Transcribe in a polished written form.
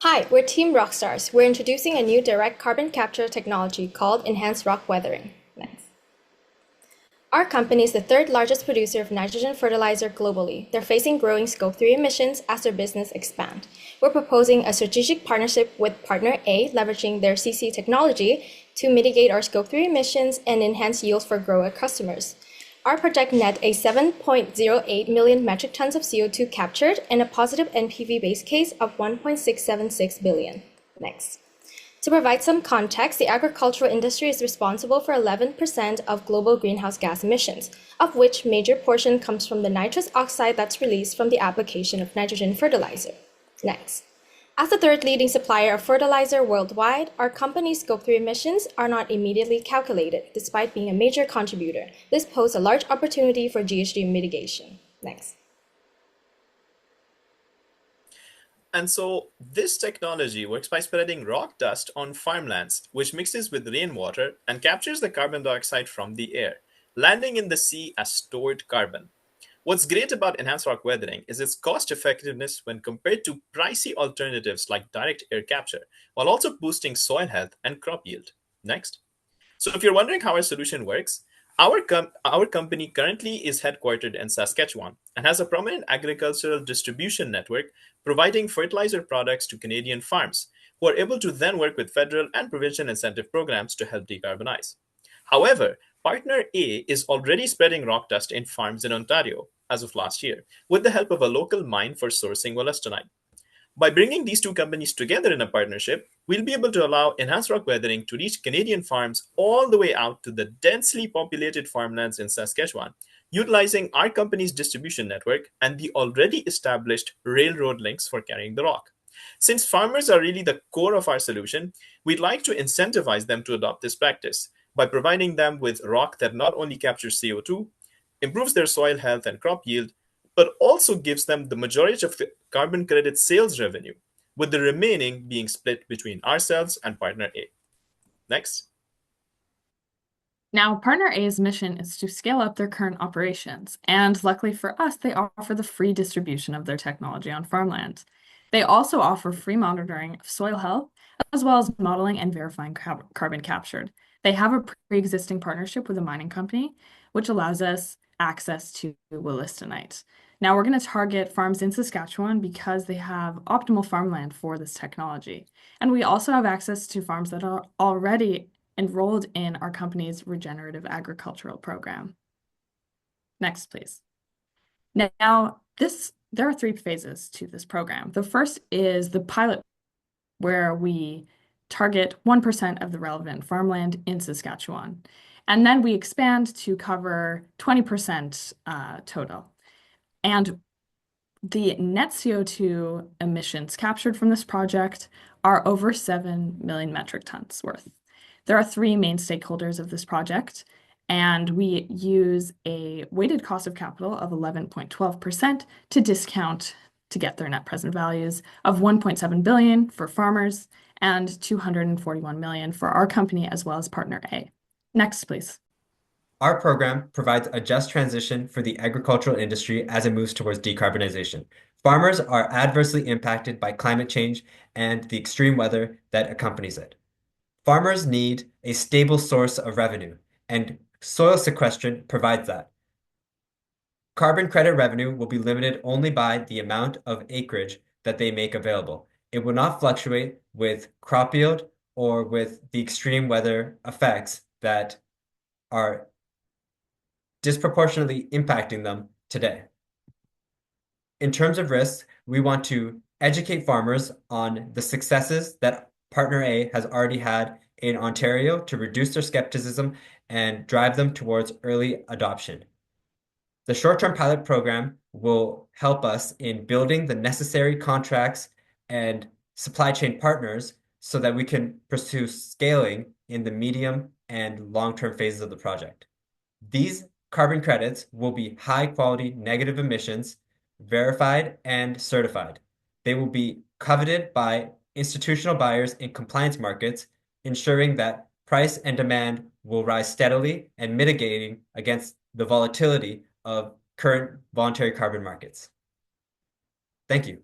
Hi, we're Team Rockstars. We're introducing a new direct carbon capture technology called Enhanced Rock Weathering. Next. Our company is the third largest producer of nitrogen fertilizer globally. They're facing growing Scope 3 emissions as their business expands. We're proposing a strategic partnership with Partner A, leveraging their CC technology to mitigate our Scope 3 emissions and enhance yields for grower customers. Our project net a 7.08 million metric tons of CO2 captured and a positive NPV base case of 1.676 billion. Next. To provide some context, the agricultural industry is responsible for 11% of global greenhouse gas emissions, of which major portion comes from the nitrous oxide that's released from the application of nitrogen fertilizer. Next. As the third leading supplier of fertilizer worldwide, our company's Scope 3 emissions are not immediately calculated, despite being a major contributor. This poses a large opportunity for GHG mitigation. Next. And so this technology works by spreading rock dust on farmlands, which mixes with rainwater and captures the carbon dioxide from the air, landing in the sea as stored carbon. What's great about enhanced rock weathering is its cost effectiveness when compared to pricey alternatives like direct air capture, while also boosting soil health and crop yield. Next. So if you're wondering how our solution works, our company currently is headquartered in Saskatchewan and has a prominent agricultural distribution network providing fertilizer products to Canadian farms, who are able to then work with federal and provincial incentive programs to help decarbonize. However, Partner A is already spreading rock dust in farms in Ontario as of last year, with the help of a local mine for sourcing wollastonite. By bringing these two companies together in a partnership, we'll be able to allow enhanced rock weathering to reach Canadian farms all the way out to the densely populated farmlands in Saskatchewan, utilizing our company's distribution network and the already established railroad links for carrying the rock. Since farmers are really the core of our solution, we'd like to incentivize them to adopt this practice by providing them with rock that not only captures CO2, improves their soil health and crop yield, but also gives them the majority of the carbon credit sales revenue, with the remaining being split between ourselves and Partner A. Next. Now, Partner A's mission is to scale up their current operations, and luckily for us, they offer the free distribution of their technology on farmland. They also offer free monitoring of soil health, as well as modeling and verifying carbon captured. They have a pre-existing partnership with a mining company, which allows us access to wollastonite. Now, we're going to target farms in Saskatchewan because they have optimal farmland for this technology. And we also have access to farms that are already enrolled in our company's regenerative agricultural program. Next, please. Now, there are 3 phases to this program. The first is the pilot, where we target 1% of the relevant farmland in Saskatchewan. And then we expand to cover 20% total. And the net CO2 emissions captured from this project are over 7 million metric tons worth. There are 3 main stakeholders of this project, and we use a weighted cost of capital of 11.12% to discount to get their net present values of 1.7 billion for farmers and 241 million for our company as well as Partner A. Next, please. Our program provides a just transition for the agricultural industry as it moves towards decarbonization. Farmers are adversely impacted by climate change and the extreme weather that accompanies it. Farmers need a stable source of revenue, and soil sequestration provides that. Carbon credit revenue will be limited only by the amount of acreage that they make available. It will not fluctuate with crop yield or with the extreme weather effects that are disproportionately impacting them today. In terms of risks, we want to educate farmers on the successes that Partner A has already had in Ontario to reduce their skepticism and drive them towards early adoption. The short-term pilot program will help us in building the necessary contracts and supply chain partners so that we can pursue scaling in the medium and long-term phases of the project. These carbon credits will be high-quality negative emissions, verified and certified. They will be coveted by institutional buyers in compliance markets, ensuring that price and demand will rise steadily and mitigating against the volatility of current voluntary carbon markets. Thank you.